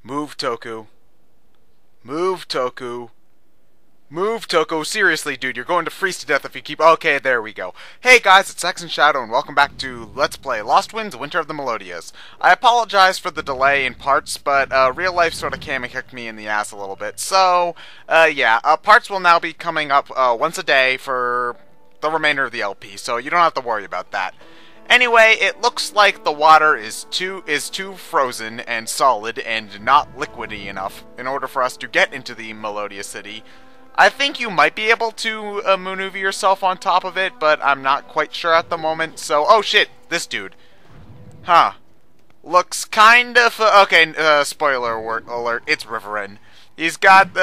Move, Toku. Move, Toku. Move, Toku. Seriously, dude, you're going to freeze to death if you keep... Okay, there we go. Hey, guys, it's ExandShadow, and welcome back to Let's Play LostWinds, Winter of the Melodias. I apologize for the delay in parts, but real life sort of came and kicked me in the ass a little bit. So, yeah, parts will now be coming up once a day for the remainder of the LP, so you don't have to worry about that. Anyway, it looks like the water is too frozen and solid and not liquidy enough in order for us to get into the Melodias city. I think you might be able to maneuver yourself on top of it, but I'm not quite sure at the moment, so... Oh shit, this dude. Huh. Looks kind of... okay, spoiler alert, it's Riveren. He's got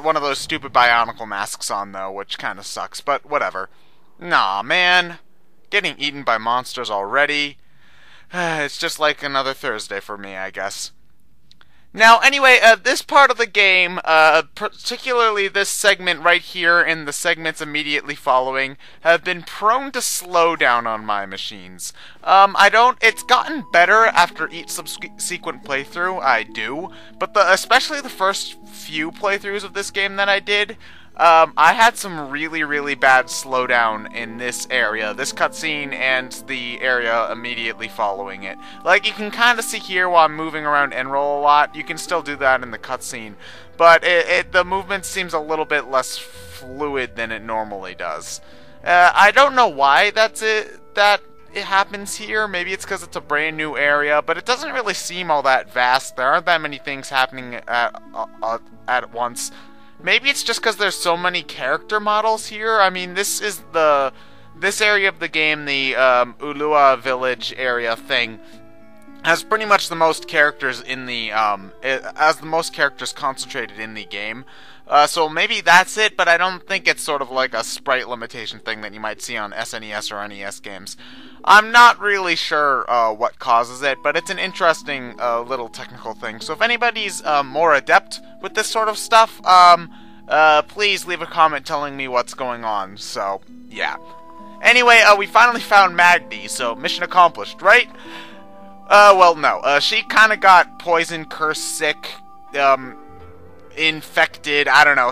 one of those stupid bionicle masks on, though, which kind of sucks, but whatever. Nah, man. Getting eaten by monsters already. It's just like another Thursday for me, I guess. Now, anyway, this part of the game, particularly this segment right here and the segments immediately following, have been prone to slow down on my machines. It's gotten better after each subsequent playthrough, I do, but especially the first few playthroughs of this game that I did, I had some really bad slowdown in this area, this cutscene, and the area immediately following it. Like, you can kind of see here while I'm moving around Enroll a lot, you can still do that in the cutscene, but the movement seems a little bit less fluid than it normally does. I don't know why that it happens here. Maybe it's because it's a brand new area, but it doesn't really seem all that vast. There aren't that many things happening at once. Maybe it's just because there's so many character models here. I mean, this area of the game, the Ulua village area thing, has pretty much the most characters in the it has the most characters concentrated in the game. So maybe that's it, but I don't think it's sort of like a sprite limitation thing that you might see on SNES or NES games. I'm not really sure what causes it, but it's an interesting little technical thing. So if anybody's more adept with this sort of stuff, please leave a comment telling me what's going on. So, yeah. Anyway, we finally found Magni, so mission accomplished, right? Well, no. She kind of got poisoned, cursed, sick, infected, I don't know.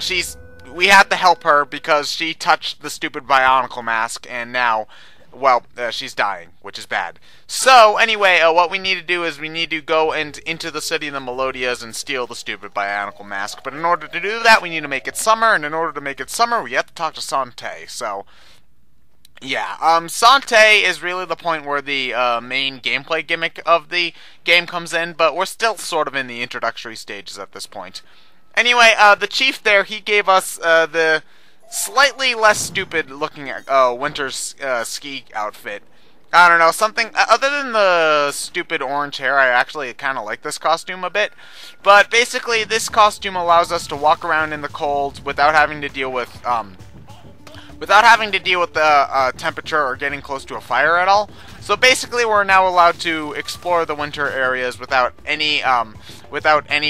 We had to help her because she touched the stupid bionicle mask, and now... well, she's dying, which is bad. So, anyway, what we need to do is we need to go into the city of the Melodias and steal the stupid bionicle mask. But in order to do that, we need to make it summer, and in order to make it summer, we have to talk to Sante. So, yeah, Sante is really the point where the main gameplay gimmick of the game comes in, but we're still sort of in the introductory stages at this point. Anyway, the chief there, he gave us the... slightly less stupid looking winter's ski outfit. I don't know, something other than the stupid orange hair. I actually kind of like this costume a bit, but basically this costume allows us to walk around in the cold without having to deal with the temperature or getting close to a fire at all. So basically we're now allowed to explore the winter areas without any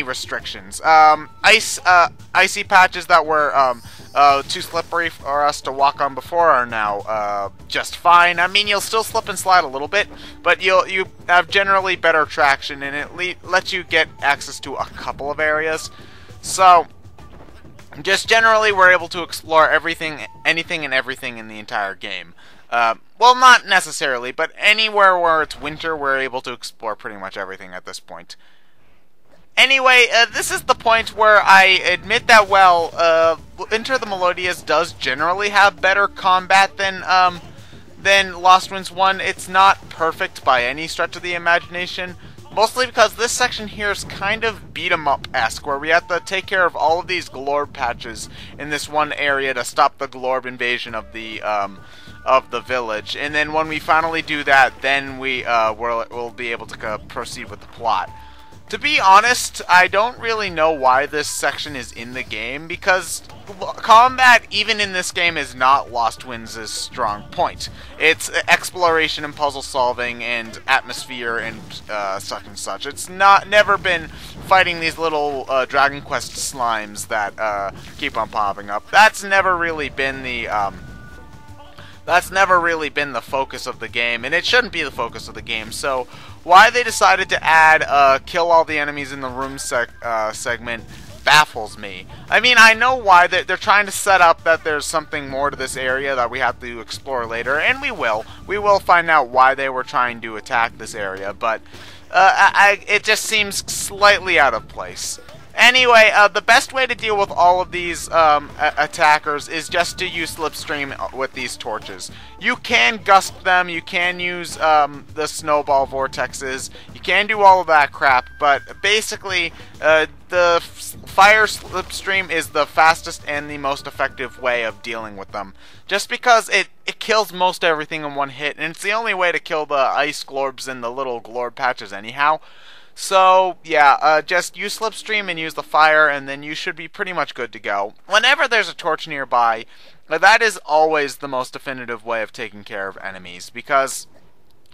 restrictions. Icy patches that were too slippery for us to walk on before are now just fine. I mean, you'll still slip and slide a little bit, but you have generally better traction, and it lets you get access to a couple of areas. So, just generally, we're able to explore anything and everything in the entire game. Well, not necessarily, but anywhere where it's winter, we're able to explore pretty much everything at this point. Anyway, this is the point where I admit that, well, Winter of the Melodias does generally have better combat than LostWinds 1. It's not perfect by any stretch of the imagination, mostly because this section here is kind of beat-em-up-esque, where we have to take care of all of these glorb patches in this one area to stop the glorb invasion of the village. And then when we finally do that, then we'll be able to proceed with the plot. To be honest, I don't really know why this section is in the game, because combat, even in this game, is not LostWinds' strong point. It's exploration and puzzle solving and atmosphere and such and such. It's never been fighting these little Dragon Quest slimes that keep on popping up. That's never really been the focus of the game, and it shouldn't be the focus of the game. So why they decided to add kill all the enemies in the room segment baffles me. I mean, I know why. They're trying to set up that there's something more to this area that we have to explore later, and we will. We will find out why they were trying to attack this area, but it just seems slightly out of place. Anyway, the best way to deal with all of these attackers is just to use Slipstream with these torches. You can gust them, you can use the snowball vortexes, you can do all of that crap, but basically the fire Slipstream is the fastest and the most effective way of dealing with them. Just because it kills most everything in one hit, and it's the only way to kill the ice globs and the little glorb patches anyhow. So, yeah, just use Slipstream and use the fire, and then you should be pretty much good to go. Whenever there's a torch nearby, that is always the most definitive way of taking care of enemies, because,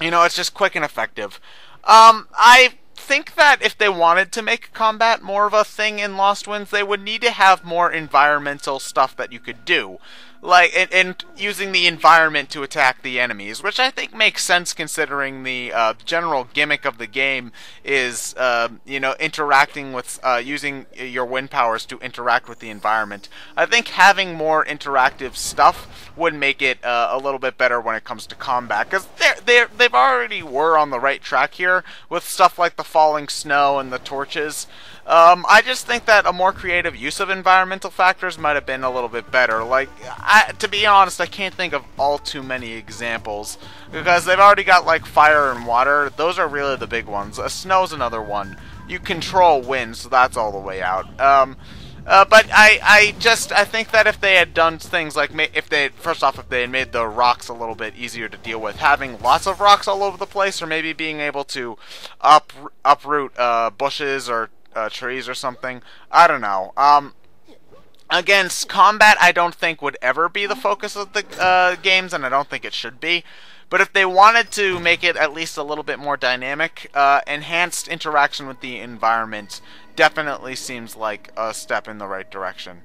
you know, it's just quick and effective. I think that if they wanted to make combat more of a thing in LostWinds, they would need to have more environmental stuff that you could do. Like, and using the environment to attack the enemies, which I think makes sense considering the general gimmick of the game is, you know, interacting with, using your wind powers to interact with the environment. I think having more interactive stuff would make it a little bit better when it comes to combat, because they've already were on the right track here with stuff like the falling snow and the torches. I just think that a more creative use of environmental factors might have been a little bit better. Like, to be honest, I can't think of all too many examples, because they've already got, like, fire and water. Those are really the big ones. Snow's another one. You control wind, so that's all the way out. But I think that if they had done things like, first off, if they had made the rocks a little bit easier to deal with, having lots of rocks all over the place, or maybe being able to uproot bushes or trees or something. I don't know. Against combat, I don't think would ever be the focus of the games, and I don't think it should be. But if they wanted to make it at least a little bit more dynamic, enhanced interaction with the environment definitely seems like a step in the right direction.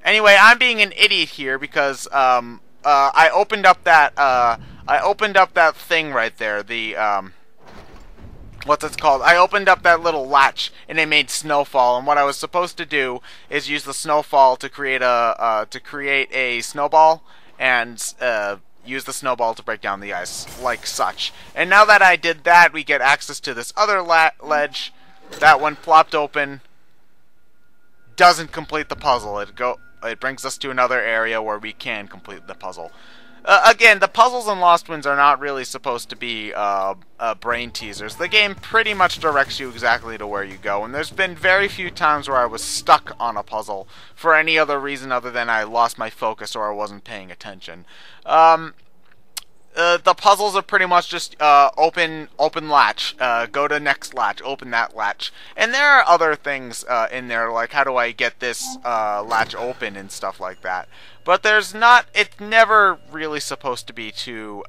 Anyway, I'm being an idiot here because I opened up that thing right there. The what's it called? I opened up that little latch and it made snowfall, and what I was supposed to do is use the snowfall to create a snowball and use the snowball to break down the ice, like such. And now that I did that, we get access to this other ledge. That one plopped open. Doesn't complete the puzzle. It brings us to another area where we can complete the puzzle. Again, the puzzles in LostWinds are not really supposed to be brain teasers. The game pretty much directs you exactly to where you go, and there's been very few times where I was stuck on a puzzle for any other reason other than I lost my focus or I wasn't paying attention. The puzzles are pretty much just open latch, go to next latch, open that latch. And there are other things in there, like how do I get this latch open and stuff like that. But it's never really supposed to be too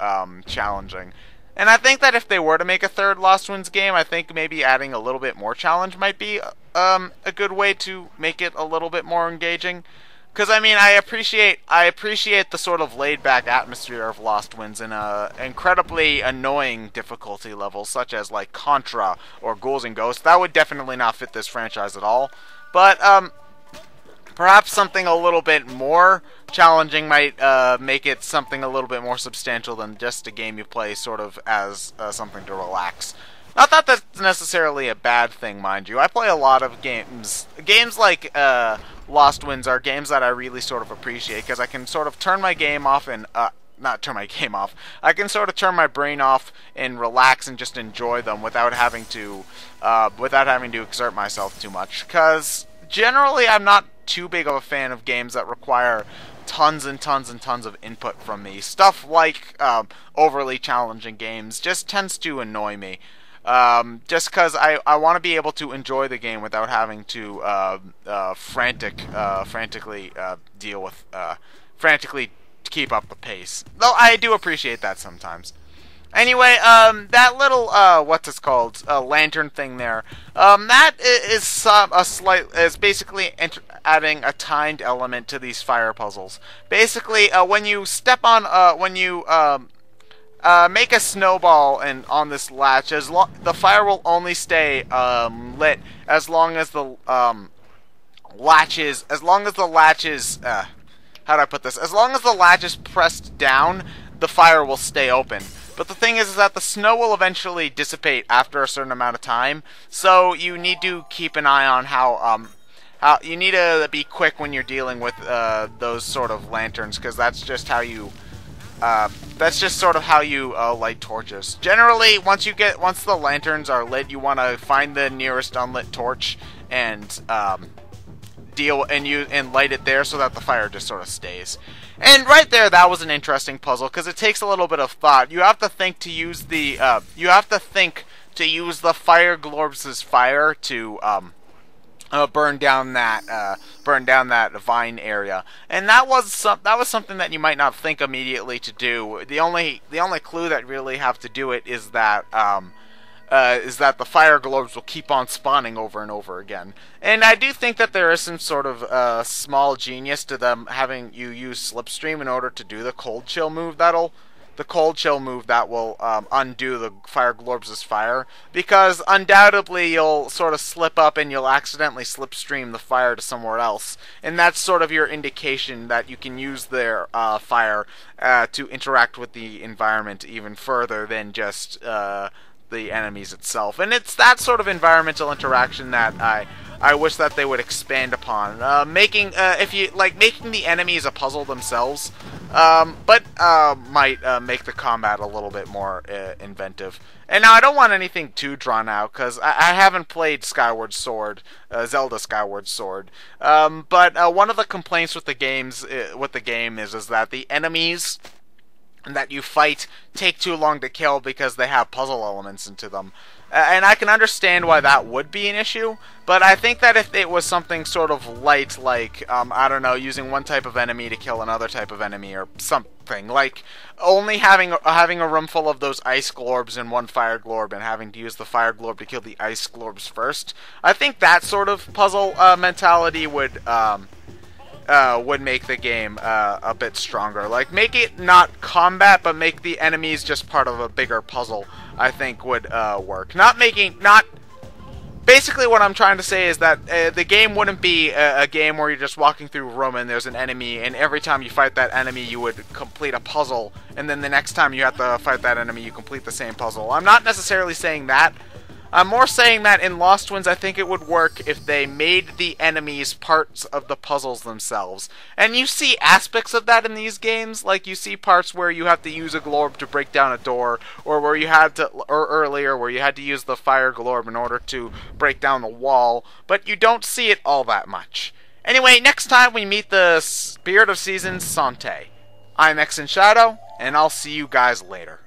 challenging. And I think that if they were to make a third LostWinds game, I think maybe adding a little bit more challenge might be a good way to make it a little bit more engaging. Because, I mean, I appreciate the sort of laid-back atmosphere of LostWinds in incredibly annoying difficulty levels, such as, like, Contra or Ghouls and Ghosts. That would definitely not fit this franchise at all. But, perhaps something a little bit more challenging might make it something a little bit more substantial than just a game you play sort of as something to relax. Not that that's necessarily a bad thing, mind you. I play a lot of games. Games like LostWinds are games that I really sort of appreciate, because I can sort of turn my game off and... not turn my game off. I can sort of turn my brain off and relax and just enjoy them without having to exert myself too much. Because generally I'm not too big of a fan of games that require tons and tons and tons of input from me. Stuff like overly challenging games just tends to annoy me. Just because I want to be able to enjoy the game without having to frantically keep up the pace. Though I do appreciate that sometimes. Anyway, that little lantern thing there, that is basically adding a timed element to these fire puzzles. Basically, when you step on make a snowball and on this latch. The fire will only stay lit as long as the latches. As long as the latches. How do I put this? As long as the latch is pressed down, the fire will stay open. But the thing is that the snow will eventually dissipate after a certain amount of time. So you need to keep an eye on how you need to be quick when you're dealing with those sort of lanterns, because that's just how you. That's just sort of how you light torches. Generally, once the lanterns are lit, you want to find the nearest unlit torch and light it there so that the fire just sort of stays. And right there, that was an interesting puzzle because it takes a little bit of thought. You have to think to use the fire globes' fire to burn down that vine area, and that was something that you might not think immediately to do. The only clue that really have to do it is that the fire globes will keep on spawning over and over again. And I do think that there is some sort of small genius to them having you use Slipstream in order to do the cold chill move that will undo the fire globes' fire, because undoubtedly you'll sort of slip up and you'll accidentally slipstream the fire to somewhere else, and that's sort of your indication that you can use their fire to interact with the environment even further than just the enemies itself. And it's that sort of environmental interaction that I wish that they would expand upon, making the enemies a puzzle themselves, but might make the combat a little bit more inventive. And now I don't want anything too drawn out because I haven't played Skyward Sword, Zelda Skyward Sword. But one of the complaints with the game is that the enemies that you fight take too long to kill because they have puzzle elements into them. And I can understand why that would be an issue, but I think that if it was something sort of light, like, I don't know, using one type of enemy to kill another type of enemy, or something, like only having a room full of those ice globes and one fire globe, and having to use the fire globe to kill the ice globes first, I think that sort of puzzle mentality would make the game a bit stronger. Like, make it not combat, but make the enemies just part of a bigger puzzle, I think would work. Basically what I'm trying to say is that the game wouldn't be a game where you're just walking through a room and there's an enemy, and every time you fight that enemy you would complete a puzzle, and then the next time you have to fight that enemy you complete the same puzzle. I'm not necessarily saying that. I'm more saying that in LostWinds, I think it would work if they made the enemies parts of the puzzles themselves. And you see aspects of that in these games, like you see parts where you have to use a globe to break down a door, or earlier where you had to use the fire globe in order to break down the wall, but you don't see it all that much. Anyway, next time we meet the Spirit of Seasons, Sante. I'm ExandShadow, and I'll see you guys later.